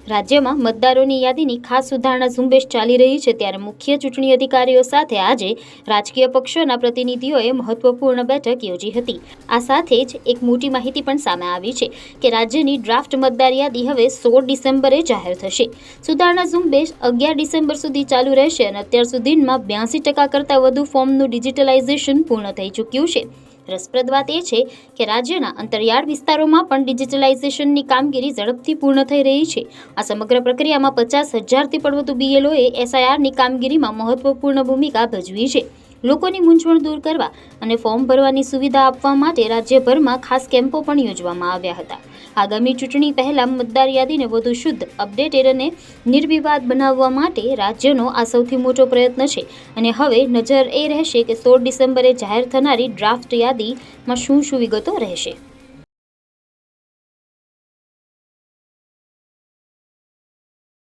રાજ્યમાં મતદારોની યાદીની ખાસ સુધારણા ઝુંબેશ ચાલી રહી છે, ત્યારે મુખ્ય ચૂંટણી અધિકારીઓ સાથે આજે રાજકીય પક્ષોના પ્રતિનિધિઓએ મહત્વપૂર્ણ બેઠક યોજી હતી. આ સાથે જ એક મોટી માહિતી પણ સામે આવી છે કે રાજ્યની ડ્રાફ્ટ મતદાર યાદી હવે 16 ડિસેમ્બરે જાહેર થશે. સુધારણા ઝુંબેશ 11 ડિસેમ્બર સુધી ચાલુ રહેશે અને અત્યાર સુધીમાં 82% કરતાં વધુ ફોર્મનું ડિજિટલાઇઝેશન પૂર્ણ થઈ ચૂક્યું છે. રસપ્રદ વાત એ છે કે રાજ્યના અંતરિયાળ વિસ્તારોમાં પણ ડિજિટલાઇઝેશનની કામગીરી ઝડપથી પૂર્ણ થઈ રહી છે. આ સમગ્ર પ્રક્રિયામાં 50,000થી પણ વધુ બીએલઓએ એસઆઈઆરની કામગીરીમાં મહત્વપૂર્ણ ભૂમિકા ભજવી છે. લોકોની મૂંઝવણ દૂર કરવા અને ફોર્મ ભરવાની સુવિધા આપવા માટે રાજ્યભરમાં ખાસ કેમ્પો પણ યોજવામાં આવ્યા હતા. આગામી ચૂંટણી પહેલા મતદાર યાદીને વધુ શુદ્ધ, અપડેટેડ અને નિર્વિવાદ બનાવવા માટે રાજ્યનો આ સૌથી મોટો પ્રયત્ન છે અને હવે નજર એ રહેશે કે 16 ડિસેમ્બરે જાહેર થનારી ડ્રાફ્ટ યાદીમાં શું વિગતો રહેશે.